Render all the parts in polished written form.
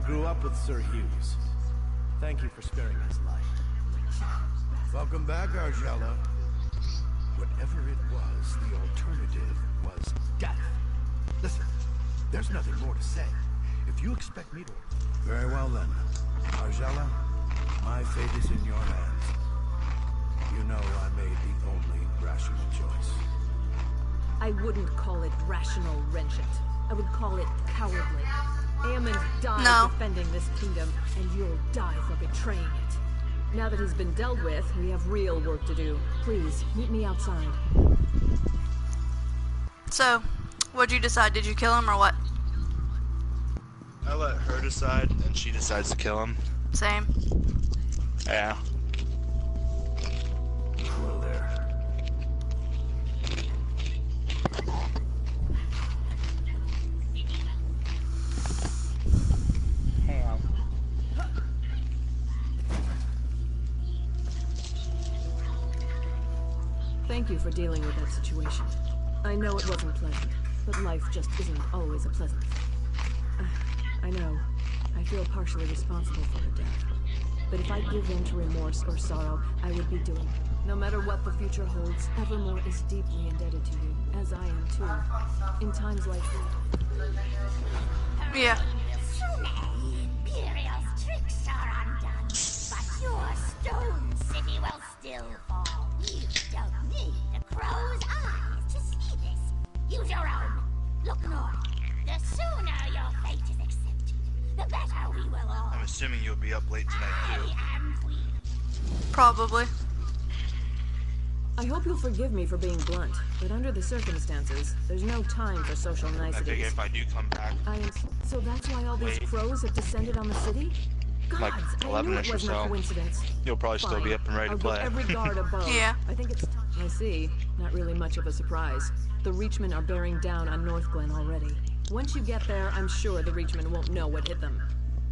grew up with Sir Hughes. Thank you for sparing his life. Welcome back, Argella. Whatever it was, the alternative was death. Listen, there's nothing more to say. If you expect me to... Very well then. Argella, my fate is in your hands. You know I made the only rational choice. I wouldn't call it rational, Wrenchit. I would call it cowardly. Aemond died defending this kingdom, and you'll die for betraying it. Now that he's been dealt with, we have real work to do. Please, meet me outside. So, what'd you decide? Did you kill him or what? I let her decide, and she decides to kill him. Same. Yeah. Hello there. Thank you for dealing with that situation. I know it wasn't pleasant, but life just isn't always a pleasant thing. I know. I feel partially responsible for her death. But if I give in to remorse or sorrow, I would be doing it. No matter what the future holds, Evermore is deeply indebted to you, as I am too. In times like these. Yeah. Imperial's tricks are undone, but your stone city will still fall. You don't need the crow's eyes to see this. Use your own. Look north. The sooner your fate is accepted, the better we will all. I'm assuming you'll be up late tonight too. I am queen. Probably. I hope you'll forgive me for being blunt, but under the circumstances, there's no time for social I niceties. figure if I do come back, So that's why all these crows have descended on the city? Gods, like I knew 11ish it or wasn't a so, coincidence. you'll probably still be up and ready to I'll play. get every guard above. Yeah. I think it's... I see. Not really much of a surprise. The Reachmen are bearing down on North Glen already. Once you get there, I'm sure the Reachmen won't know what hit them.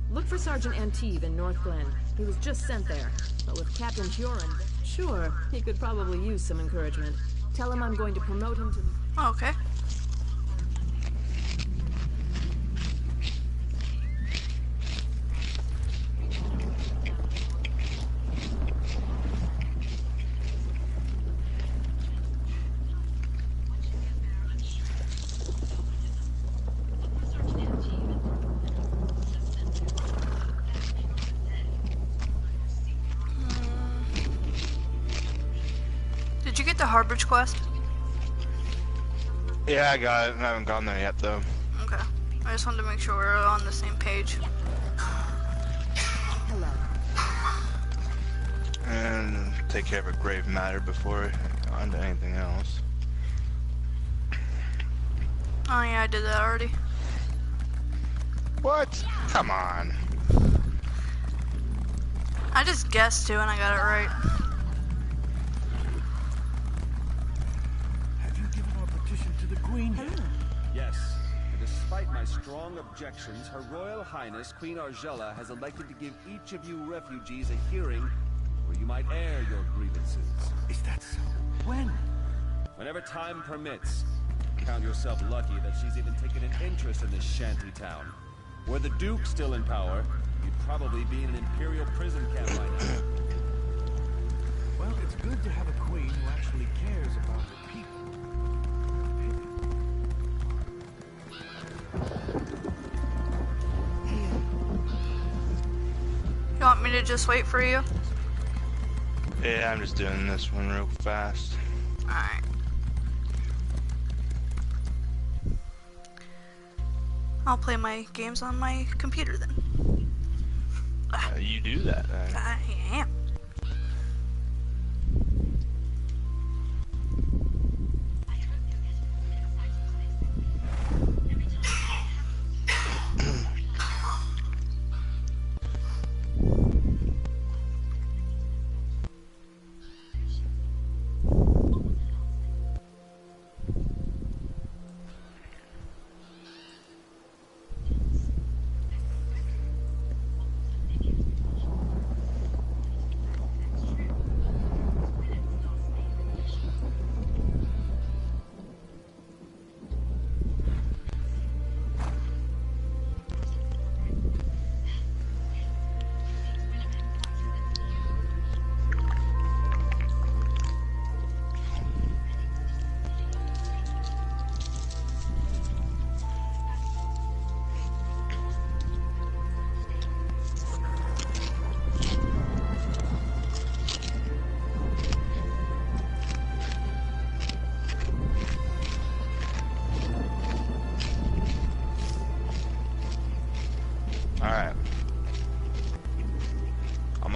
Look for Sergeant Anteve in North Glen. He was just sent there. But with Captain Huron, sure, he could probably use some encouragement. Tell him I'm going to promote him to... Okay. Did you get the Harbridge quest? Yeah, I got it. I haven't gone there yet though. Okay. I just wanted to make sure we're on the same page. Hello. And take care of a grave matter before on to anything else. Oh yeah, I did that already. What? Come on. I just guessed too and I got it right. Have you given our petition to the Queen yet? Yes, and despite my strong objections, Her Royal Highness Queen Argella has elected to give each of you refugees a hearing where you might air your grievances. Is that so? When? Whenever time permits. Count yourself lucky that she's even taken an interest in this shanty town. Were the Duke still in power, you'd probably be in an Imperial prison camp by now. Well, it's good to have a queen who actually cares about her people. You want me to just wait for you? Yeah, I'm just doing this one real fast. Alright. I'll play my games on my computer then. You do that then. I am.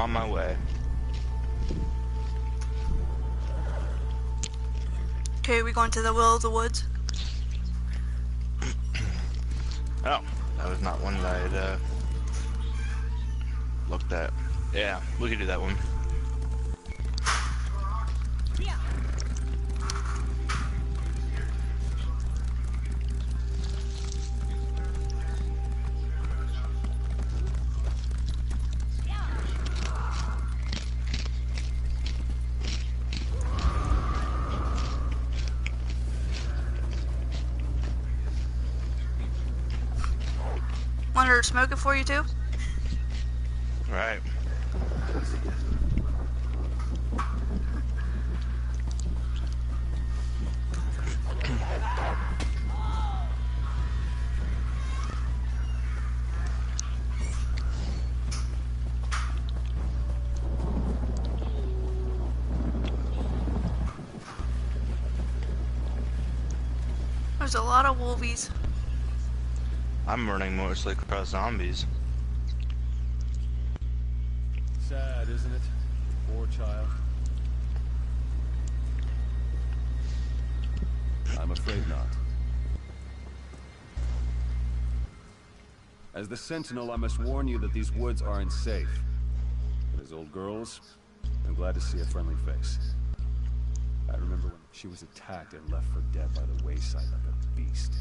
on my way. Okay, we going to the Will of the Woods? Oh, that was not one that I had looked at. Yeah, we could do that one. Want her to smoke it for you too? Right. There's a lot of wolvies. I'm running mostly across zombies. Sad, isn't it? Poor child. I'm afraid not. As the Sentinel, I must warn you that these woods aren't safe. But as old girls, I'm glad to see a friendly face. I remember when she was attacked and left for dead by the wayside like a beast.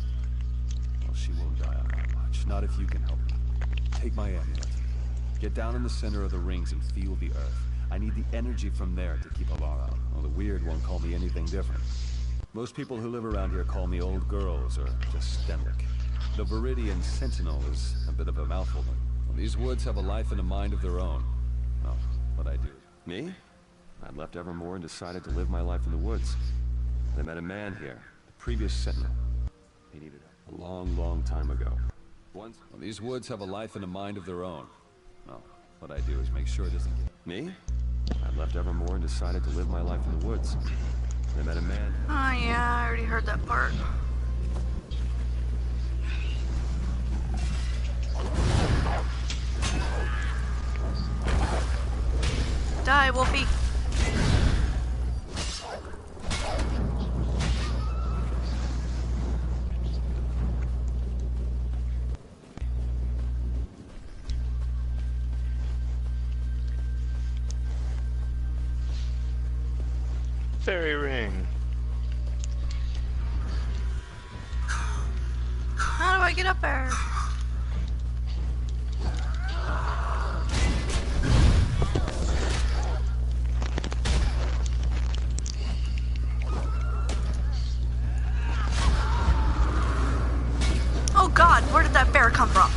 Well, she won't die on my watch. Not if you can help me. Take my amulet. Get down in the center of the rings and feel the earth. I need the energy from there to keep Alara out. Well, the weird won't call me anything different. Most people who live around here call me old girls or just Stenwick. The Viridian Sentinel is a bit of a mouthful. Well, these woods have a life and a mind of their own. Oh, what I do. Me? I left Evermore and decided to live my life in the woods. I met a man here, the previous Sentinel. He needed help a long, long time ago. Well, these woods have a life and a mind of their own. Well, what I do is make sure it doesn't get... Me? I left Evermore and decided to live my life in the woods. I met a man... Oh yeah, I already heard that part. Die, Wolfie. Fairy ring. How do I get up there? Oh God, where did that bear come from?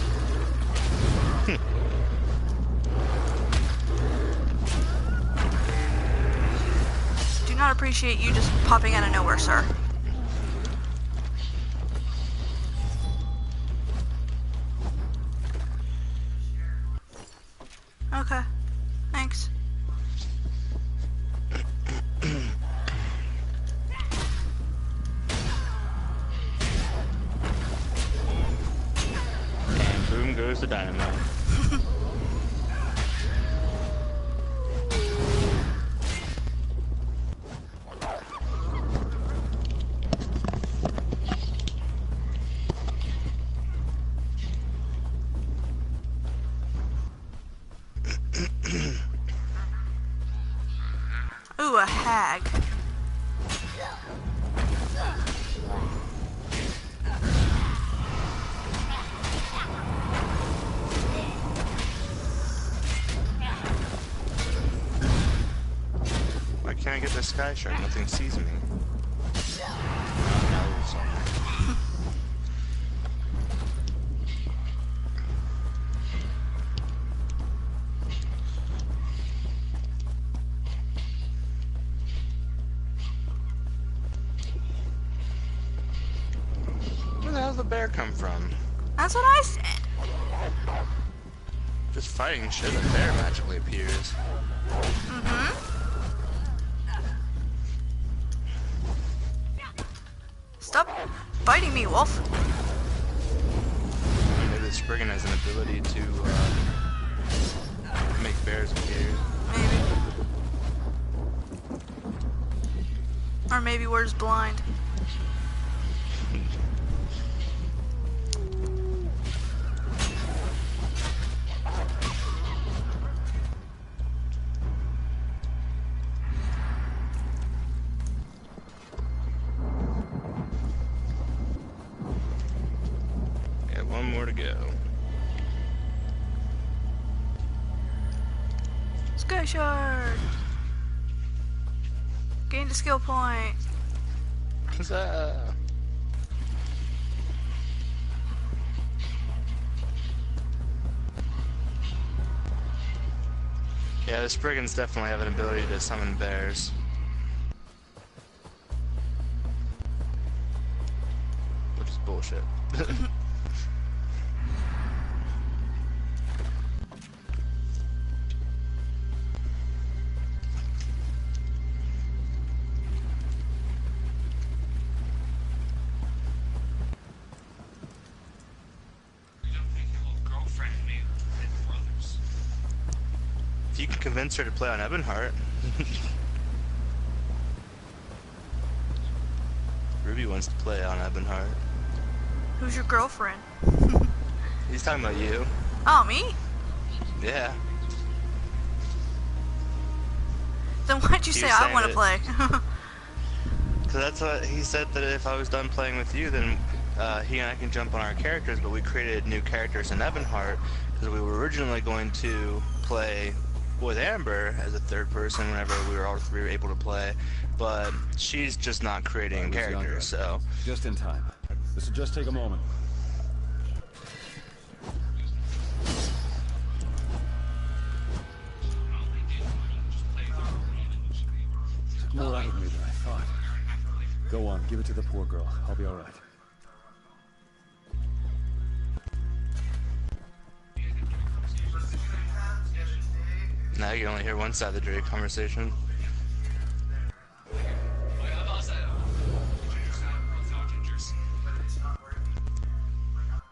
Do not appreciate you just popping out of nowhere, sir. Okay, thanks. And boom goes the dynamite. Ooh, a hag. Why can't I get the sky shark? Nothing sees me. Where the hell did the bear come from? That's what I said. Just fighting shit, a bear magically appears. Stop biting me, Wolf. Maybe the Spriggan has an ability to make bears appeared. Maybe. Or maybe we're just blind. Yeah, one more to go. Sky Shard! Gained a skill point. Huzzah! Yeah, the Spriggans definitely have an ability to summon bears. Which is bullshit. If you can convince her to play on Ebonheart. Ruby wants to play on Ebonheart. Who's your girlfriend? He's talking about you. Oh, me? Yeah. Then why'd you say I want to play? Because that's what he said, that if I was done playing with you, then he and I can jump on our characters, but we created new characters in Ebonheart because we were originally going to play with Amber as a third person whenever we were all three able to play, but she's just not creating characters, so... Just in time. This will just take a moment. Took more out of me than I thought. Go on, give it to the poor girl. I'll be alright. Now you can only hear one side of the Drake conversation.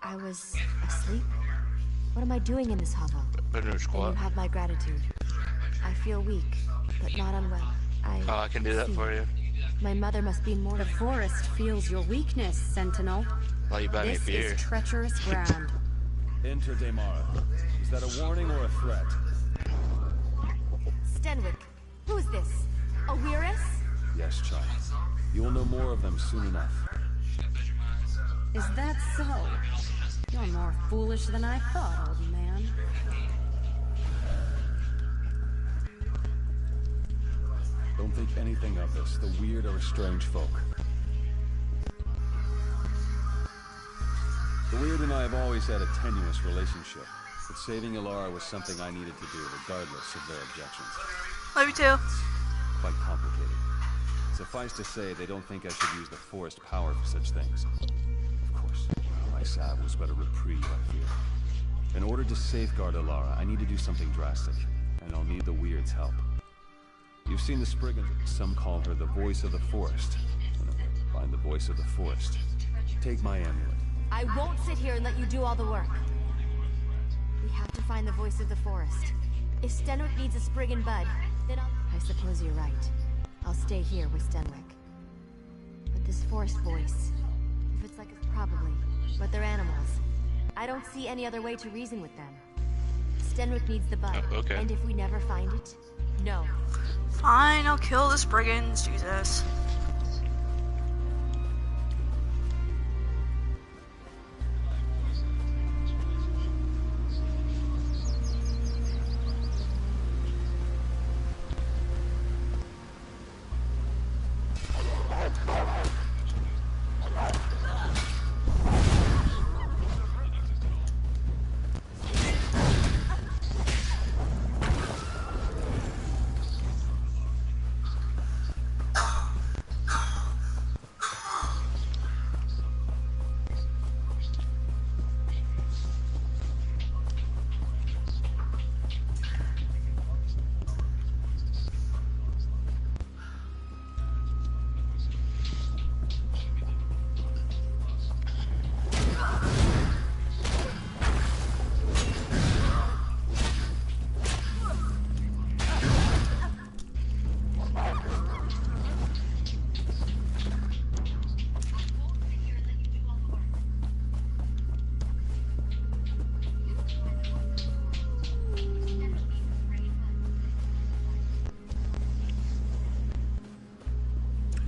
I was asleep? What am I doing in this hovel? But no And squat. you have my gratitude. I feel weak, but not unwell. Oh, I can do that see. for you. My mother must be more... The forest feels your weakness, Sentinel. Well, you buy me a This beer. is treacherous ground. Enter Damara. Is that a warning or a threat? Stenwick, who is this? A Weirus? Yes, child. You will know more of them soon enough. Is that so? You're more foolish than I thought, old man. Don't think anything of this. The weird are a strange folk. The weird and I have always had a tenuous relationship, but saving Ilara was something I needed to do, regardless of their objections. Love you too. Quite complicated. Suffice to say, they don't think I should use the forest power for such things. Of course, my salve was but a reprieve, I fear. In order to safeguard Ilara, I need to do something drastic, and I'll need the weird's help. You've seen the Spriggans. Some call her the voice of the forest. Find the voice of the forest. Take my amulet. I won't sit here and let you do all the work. We have to find the voice of the forest. If Stenwick needs a Spriggan bud, then I suppose you're right. I'll stay here with Stenwick. But this forest voice... If it's like a... Probably. But they're animals. I don't see any other way to reason with them. Stenwick needs the bud. Oh, okay. And if we never find it... No. Fine, I'll kill the Spriggans. Jesus.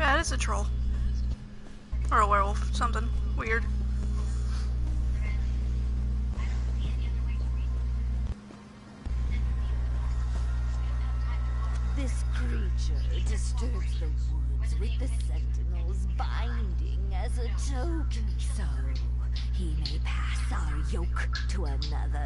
Yeah, it is a troll. Or a werewolf, something weird. This creature disturbs the woods with the sentinels binding as a token, so he may pass our yoke to another,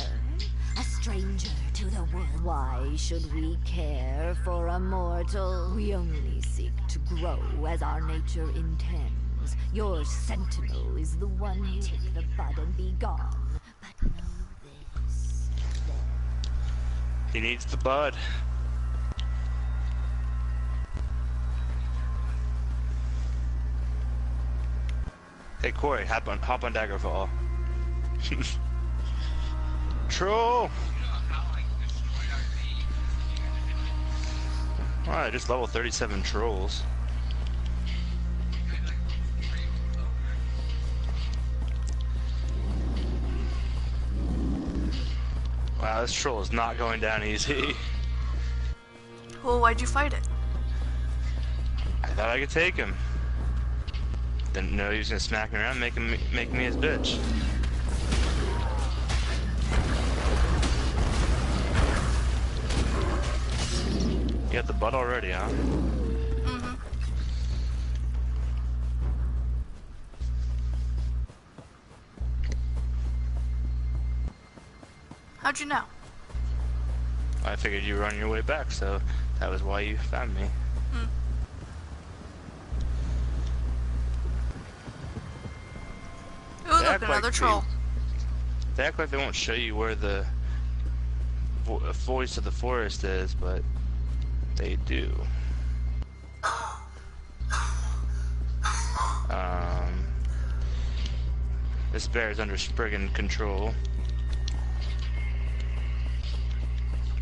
a stranger to the wood. Why should we care for a mortal? We only seek to grow as our nature intends. Your sentinel is the one who take the bud and be gone. But know this. He needs the bud. Hey Corey, hop on Daggerfall. Troll! Alright, just level 37 trolls. Wow, this troll is not going down easy. Well, why'd you fight it? I thought I could take him. Didn't know he was gonna smack me around, make me his bitch. You got the butt already, huh? Mm-hmm. How'd you know? I figured you were on your way back, so that was why you found me. Hmm. Ooh, look, another troll. They act like they won't show you where the voice of the forest is, but they do. This bear is under Spriggan control.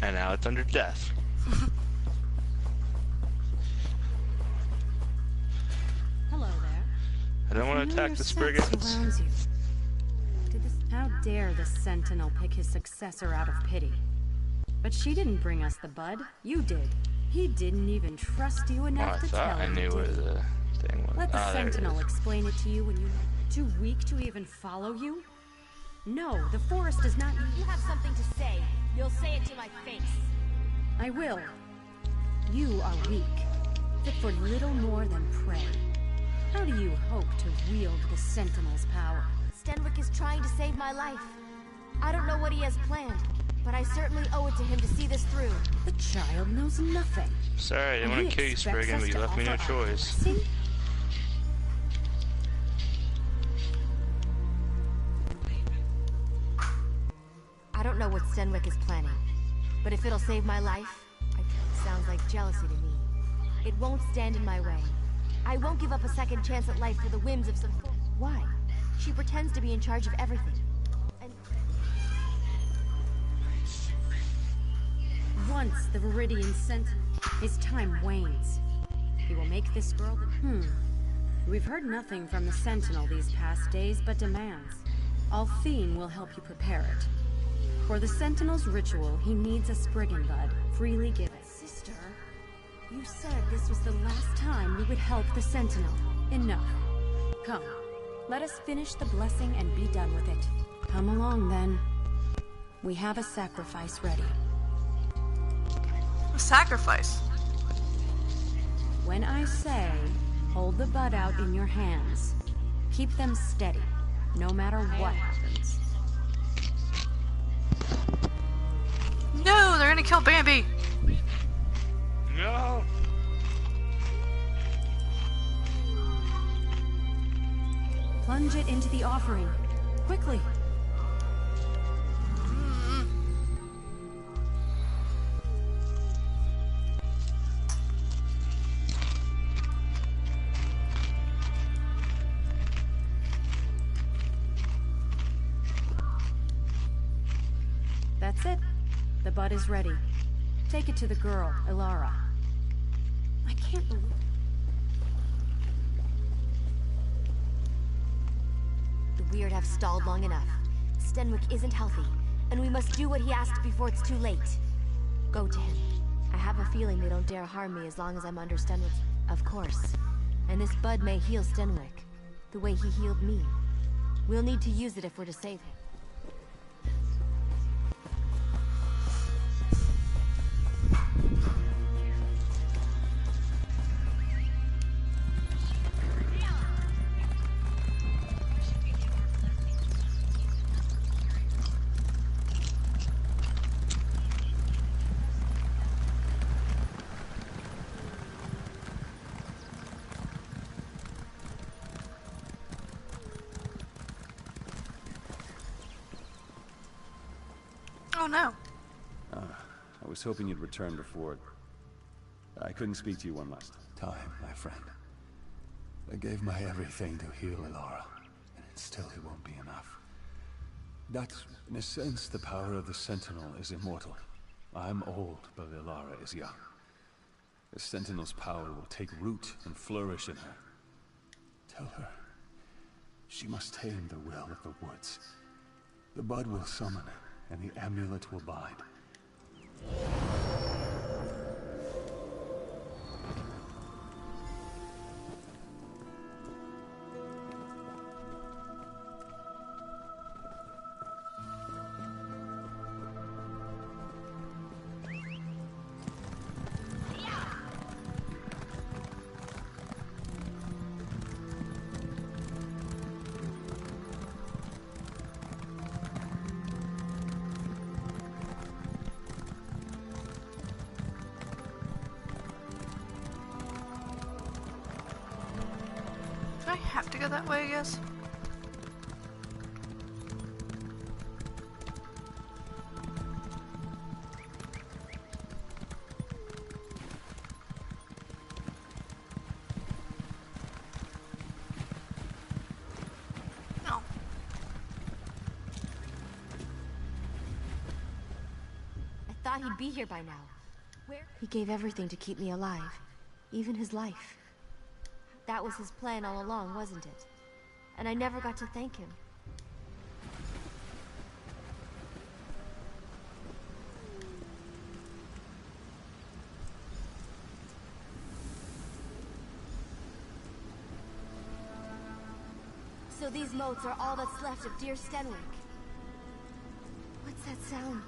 And now it's under death. Hello there. I don't want to attack the Spriggans. Surrounds you. How dare the Sentinel pick his successor out of pity? But she didn't bring us the bud. You did. He didn't even trust you enough to tell I thought I knew where the thing was. Let the Sentinel explain it to you when you're too weak to even follow you? No, the forest does not. You have something to say. You'll say it to my face. I will. You are weak, fit for little more than prey. How do you hope to wield the Sentinel's power? Stenwick is trying to save my life. I don't know what he has planned, but I certainly owe it to him to see this through. The child knows nothing. Sorry, I didn't want to kill you, Spriggan, but you left me no choice. I don't know what Stenwick is planning, but if it'll save my life, it sounds like jealousy to me. It won't stand in my way. I won't give up a second chance at life for the whims of some... Why? She pretends to be in charge of everything. And... Once the Viridian Sentinel, his time wanes. He will make this girl the... We've heard nothing from the Sentinel these past days but demands. Althene will help you prepare it. For the Sentinel's ritual, he needs a Spriggan bud, freely given. Sister, you said this was the last time we would help the Sentinel. Enough. Come, let us finish the blessing and be done with it. Come along, then. We have a sacrifice ready. A sacrifice? When I say, hold the bud out in your hands, keep them steady, no matter what happens. No, they're gonna kill Bambi! No! Plunge it into the offering. Quickly. That's it. The bud is ready. Take it to the girl, Ilara. I can't believe... The weird have stalled long enough. Stenwick isn't healthy, and we must do what he asked before it's too late. Go to him. I have a feeling they don't dare harm me as long as I'm under Stenwick's... Of course. And this bud may heal Stenwick, the way he healed me. We'll need to use it if we're to save him. Oh no. I was hoping you'd return before... I couldn't speak to you one last Time, my friend. I gave my everything to heal Elara, and still it won't be enough. That's, in a sense, the power of the Sentinel is immortal. I'm old, but Elara is young. The Sentinel's power will take root and flourish in her. Tell her she must tame the will of the woods. The bud will summon, and the amulet will bind. Do I have to go that way, I guess? No. I thought he'd be here by now. Where? He gave everything to keep me alive, even his life. That was his plan all along, wasn't it? And I never got to thank him. So these moats are all that's left of dear Stenwick. What's that sound?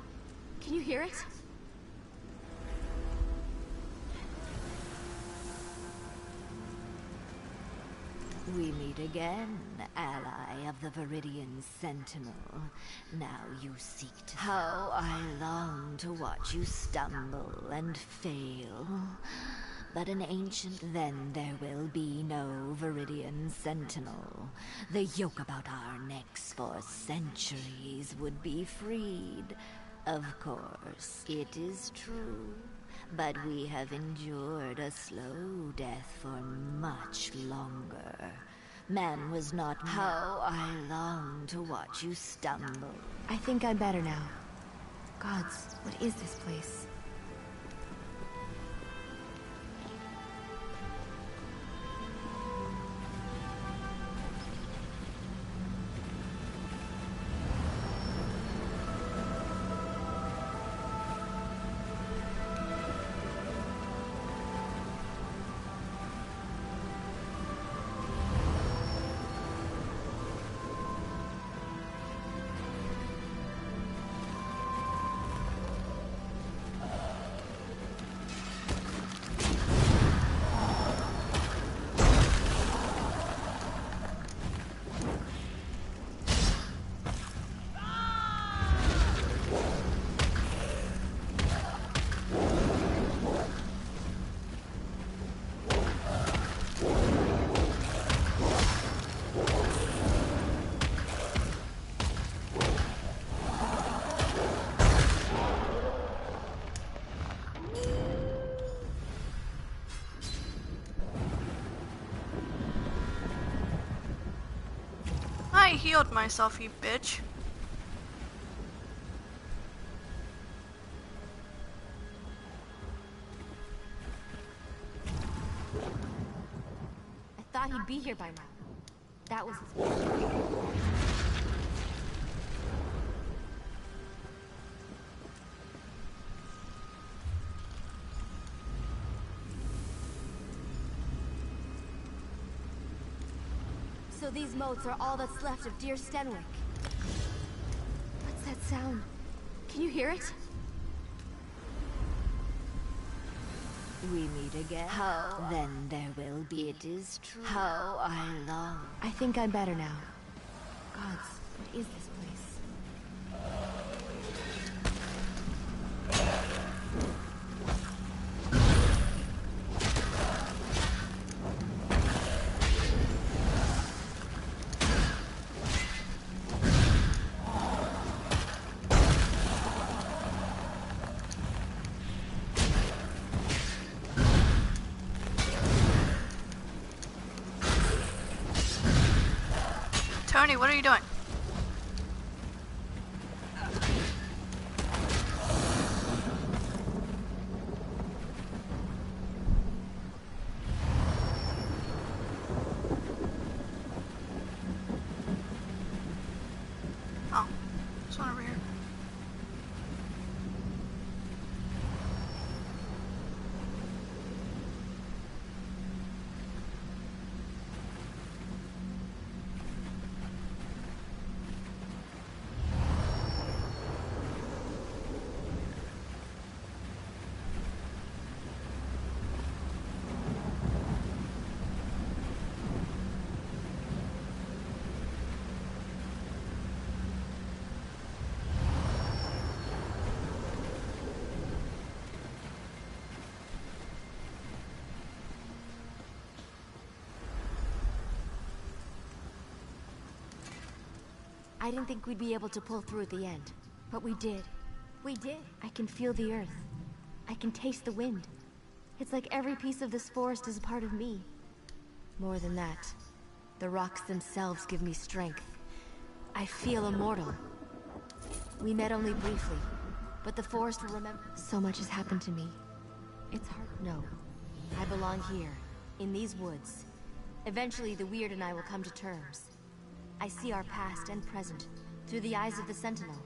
Can you hear it? We meet again, ally of the Viridian Sentinel. Now you seek to... How I long to watch you stumble and fail. But an ancient, then there will be no Viridian Sentinel. The yoke about our necks for centuries would be freed. Of course, it is true. But we have endured a slow death for much longer. Man was not... How I long to watch you stumble. I think I'm better now. Gods, what is this place? I healed myself, you bitch. I thought he'd be here by now. That was his plan. So these moats are all that's left of dear Stenwick. What's that sound? Can you hear it? We meet again. How? Then there will be. It is true. How I long. I think I'm better now. Gods, what is this place? Tony, what are you doing? Oh, there's one over here. I didn't think we'd be able to pull through at the end, but we did. We did. I can feel the earth. I can taste the wind. It's like every piece of this forest is a part of me. More than that, the rocks themselves give me strength. I feel immortal. We met only briefly, but the forest will remember. So much has happened to me. It's hard to know. I belong here, in these woods. Eventually, the weird and I will come to terms. I see our past and present through the eyes of the Sentinel.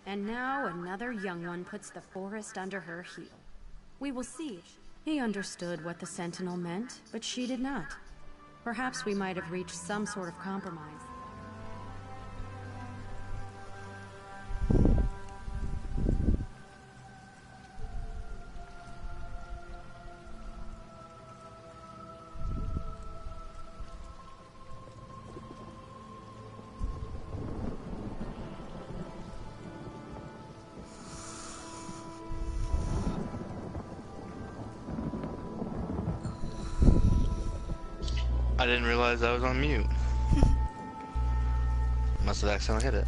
And now another young one puts the forest under her heel. We will see. He understood what the Sentinel meant, but she did not. Perhaps we might have reached some sort of compromise. I didn't realize I was on mute. Must have accidentally hit it.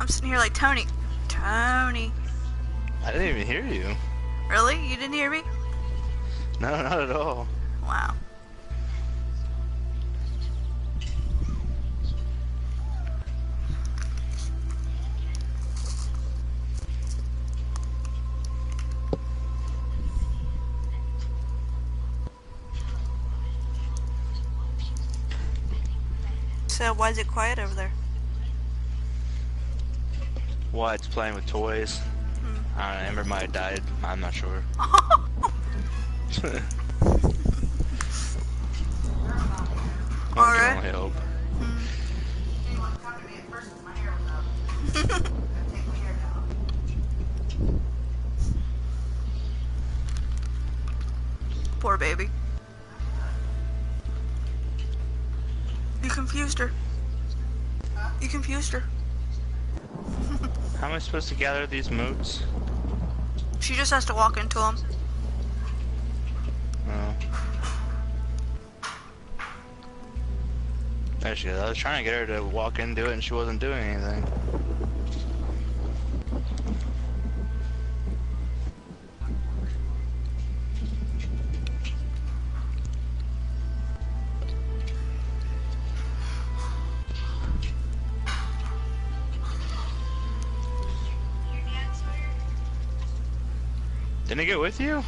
I'm sitting here like, Tony. Tony. I didn't even hear you. Really? You didn't hear me? No, not at all. Wow. So why is it quiet over there? Why it's playing with toys. I don't know, Amber might have died. I'm not sure. Alright. I can only hope. Poor baby. You confused her. You confused her. How am I supposed to gather these moots? She just has to walk into them. Oh. There she is. I was trying to get her to walk into it and she wasn't doing anything. Didn't he get with you?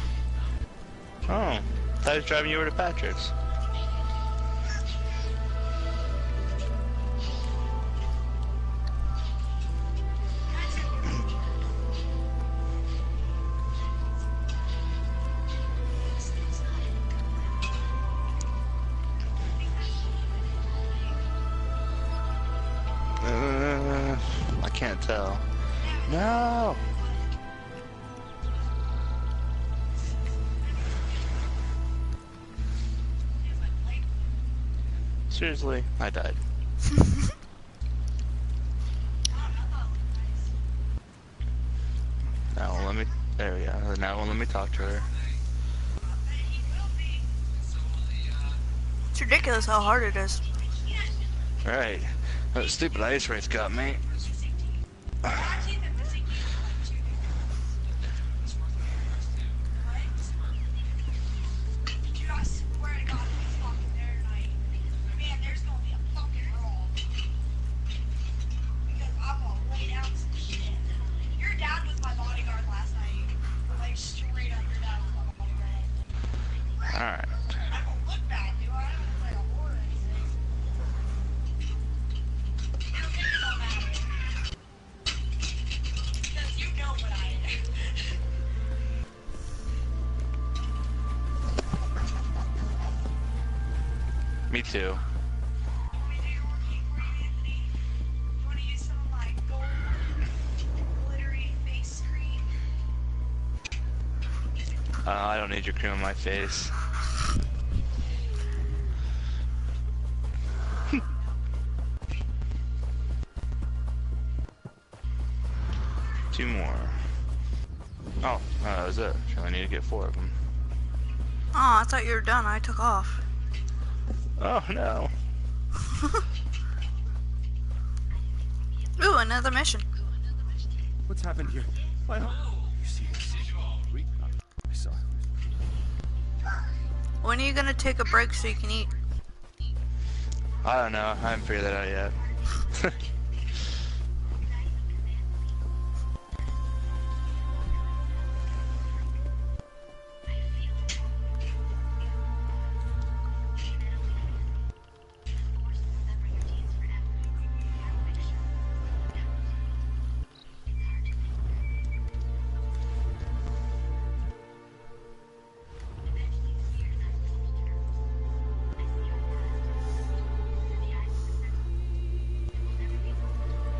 Oh, I thought he was driving you over to Patrick's. I can't tell. No! Seriously, I died. Now let me. There we go. Now let me talk to her. It's ridiculous how hard it is. Right. That stupid ice race got me. Alright. Me too. I don't need your cream on my face. Two more. Oh, that was it. I only need to get 4 of them. Oh, I thought you were done. I took off. Oh no. Ooh, another mission. What's happened here? Why? You see this? I saw it. When are you gonna take a break so you can eat? I don't know. I haven't figured that out yet.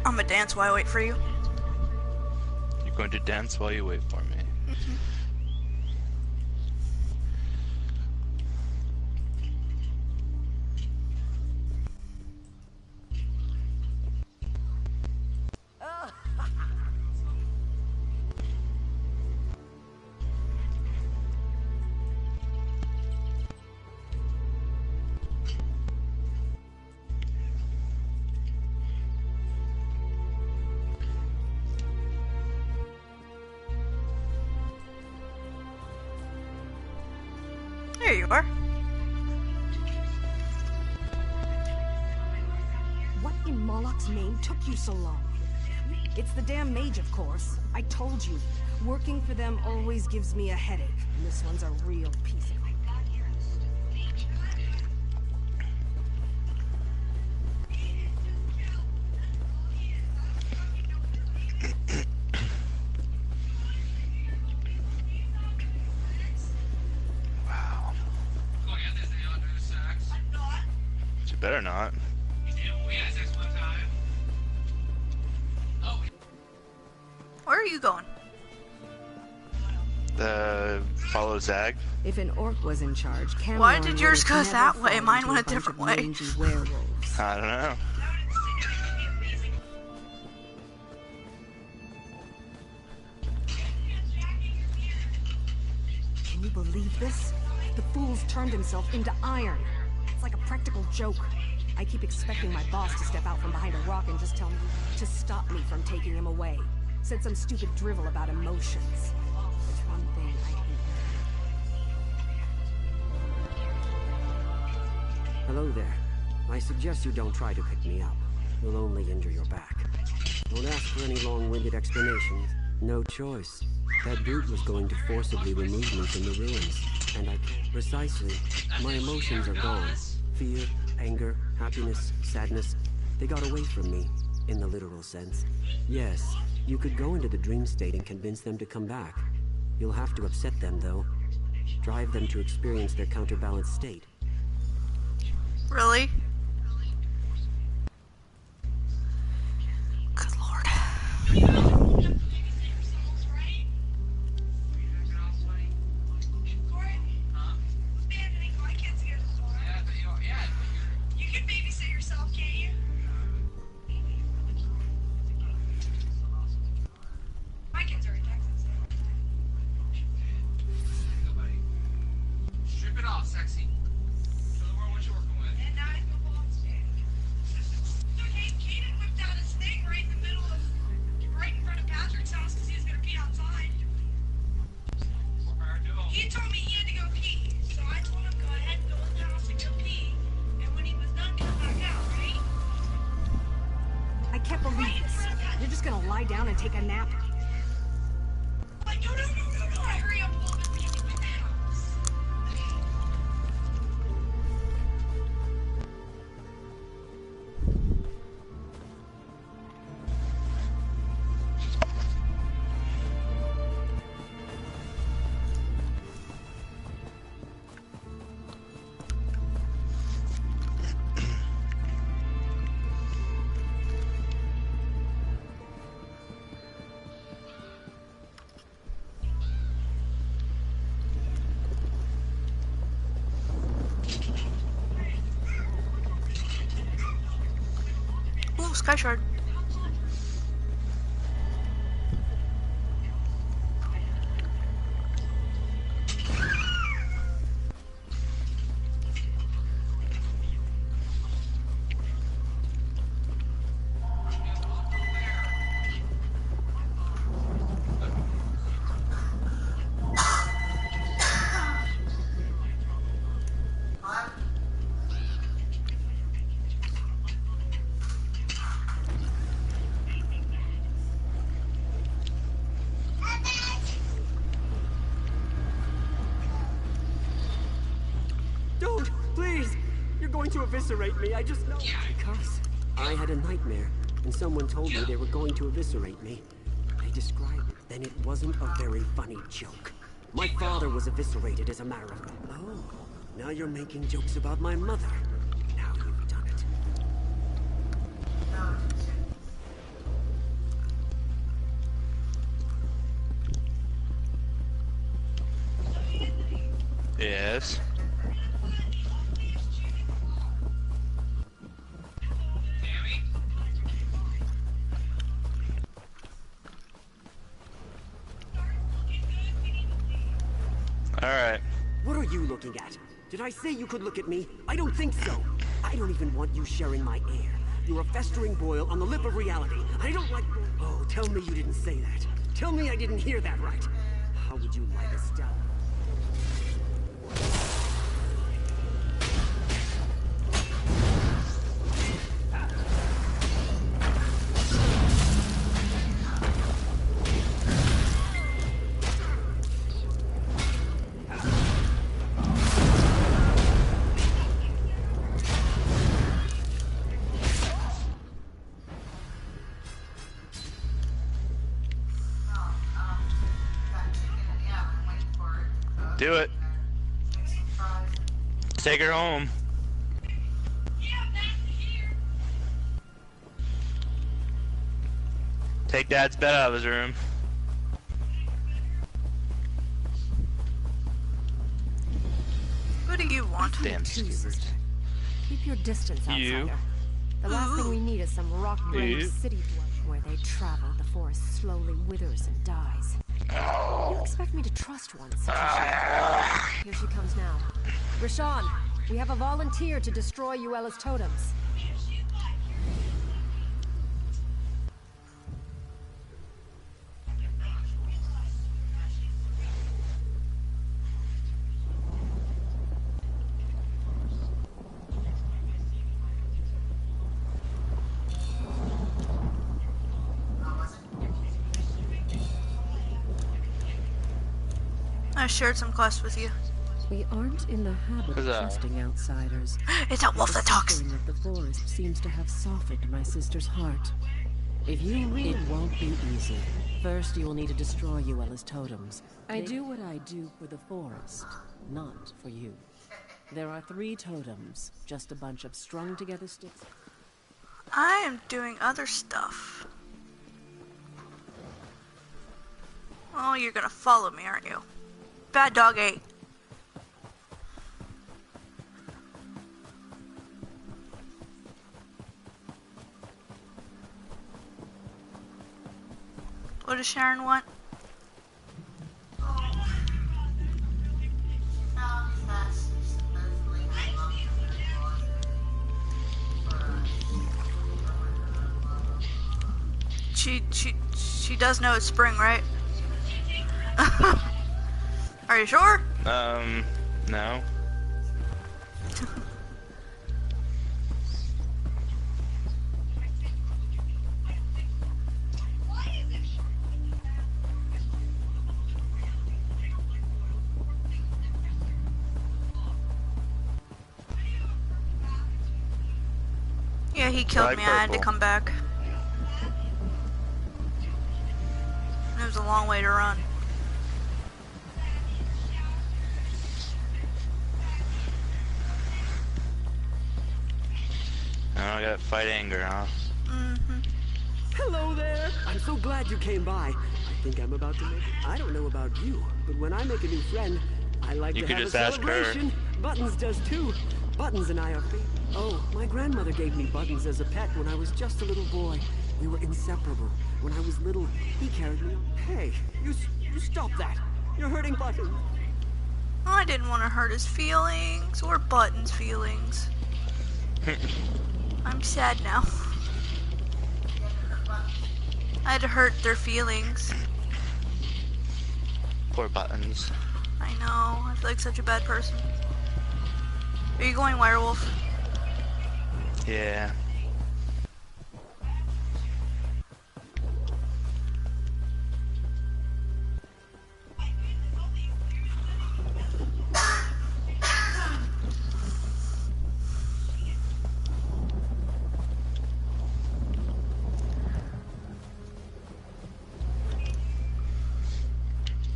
I'm gonna dance while I wait for you. You're going to dance while you wait for me. There you are. What in Moloch's name took you so long? It's the damn mage, of course. I told you. Working for them always gives me a headache, and this one's a real piece of... Better not. Where are you going? Follow Zag. If an orc was in charge, Cameron Why did yours would go have that never way? fallen Mine to went a bunch different of way. mangy werewolves. I don't know. Can you believe this? The fool's turned himself into iron. It's like a practical joke. I keep expecting my boss to step out from behind a rock and just tell me to stop me from taking him away. Said some stupid drivel about emotions. There's one thing I hate. Hello there. I suggest you don't try to pick me up. You'll only injure your back. Don't ask for any long-winded explanations. No choice. That brute was going to forcibly remove me from the ruins. And I can't. Precisely. My emotions are gone. Fear, anger, happiness, sadness. They got away from me, in the literal sense. Yes, you could go into the dream state and convince them to come back. You'll have to upset them, though. Drive them to experience their counterbalanced state. Really? Good lord. I can't believe this. You're just gonna lie down and take a nap? Like, no, hurry up a little bit, we can get in the house. Ooh, Sky Shard. Don't! Please! You're going to eviscerate me, I just know. Because I had a nightmare, and someone told me they were going to eviscerate me. They described it, then it wasn't a very funny joke. My father was eviscerated as a matter of... Oh, now you're making jokes about my mother. Now you've done it. Yes. Alright. What are you looking at? Did I say you could look at me? I don't think so. I don't even want you sharing my air. You're a festering boil on the lip of reality. I don't like... Oh, tell me you didn't say that. Tell me I didn't hear that right. How would you like Estelle? Do it. Take her home. Yeah, Take Dad's bed out of his room. What do you want? Damn skeevers. Keep your distance, outsider. You. The last thing we need is some rock-brained You. city dweller. Where they travel, the forest slowly withers and dies. You expect me to trust one such as you? Here she comes now. Rashawn, we have a volunteer to destroy Uella's totems. I shared some quests with you. We aren't in the habit of trusting outsiders. It's a wolf that talks. The suffering of the forest seems to have softened my sister's heart. If you really, it won't be easy. First, you will need to destroy Uella's totems. I do what I do for the forest, not for you. There are 3 totems, just a bunch of strung together sticks. I am doing other stuff. Oh, you're gonna follow me, aren't you? Bad dog 8. What does Sharon want? She does know it's spring, right? Are you sure? No. Yeah, he killed me. I had to come back. It was a long way to run. I gotta fight anger, huh? Mm-hmm. Hello there! I'm so glad you came by. I think I'm about to make it. I don't know about you, but when I make a new friend, I like You to could have just a ask her. celebration. Buttons does too. Buttons and I are Oh, my grandmother gave me Buttons as a pet when I was just a little boy. We were inseparable. When I was little, he carried me on. Hey, you stop that. You're hurting Buttons. I didn't want to hurt his feelings or Button's feelings. I'm sad now. I had to hurt their feelings. Poor Buttons. I know. I feel like such a bad person. Are you going werewolf? Yeah.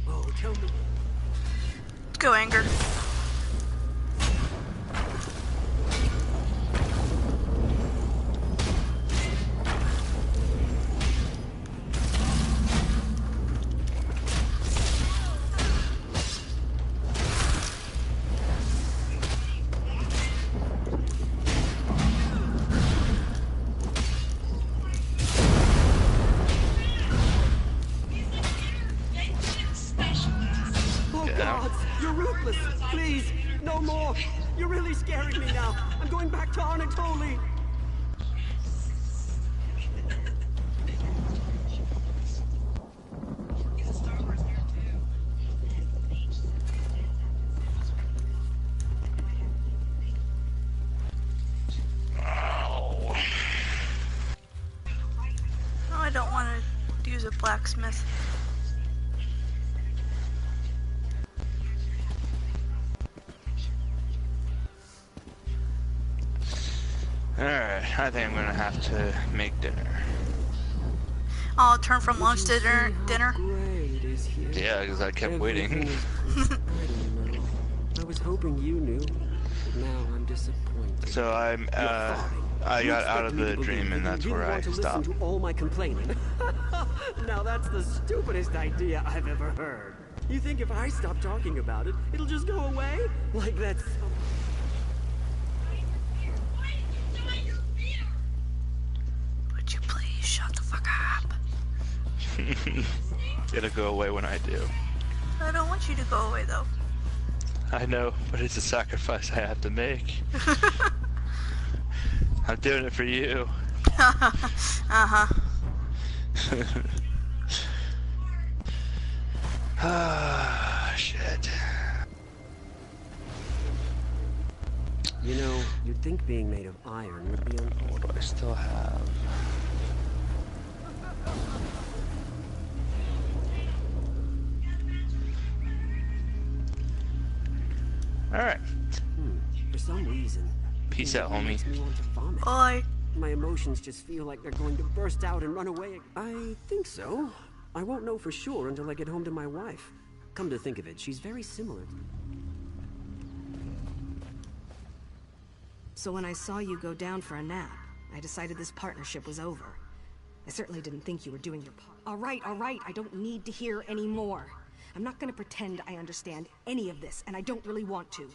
Oh, tell me. Let's go, Anger. You're ruthless. Please, no more. You're really scaring me now. I'm going back to Anatoly. No, I don't want to use a blacksmith. Alright, I think I'm gonna have to make dinner. I'll turn from lunch to dinner. Yeah, because I kept waiting. I don't know. I was hoping you knew, but now I'm disappointed. So I got out of the dream and that's where I stopped. To all my complaining. Now that's the stupidest idea I've ever heard. You think if I stop talking about it, it'll just go away? Like that's... Would you please shut the fuck up? It'll go away when I do. I don't want you to go away though. I know, but it's a sacrifice I have to make. I'm doing it for you. Uh-huh. Ah, shit. You know, you'd think being made of iron would be What do I still have? Alright. For some reason. Peace out, homie. Makes me want to vomit. Bye. My emotions just feel like they're going to burst out and run away. I think so. I won't know for sure until I get home to my wife. Come to think of it, she's very similar. So when I saw you go down for a nap, I decided this partnership was over. I certainly didn't think you were doing your part. All right, I don't need to hear any more. I'm not gonna pretend I understand any of this, and I don't really want to.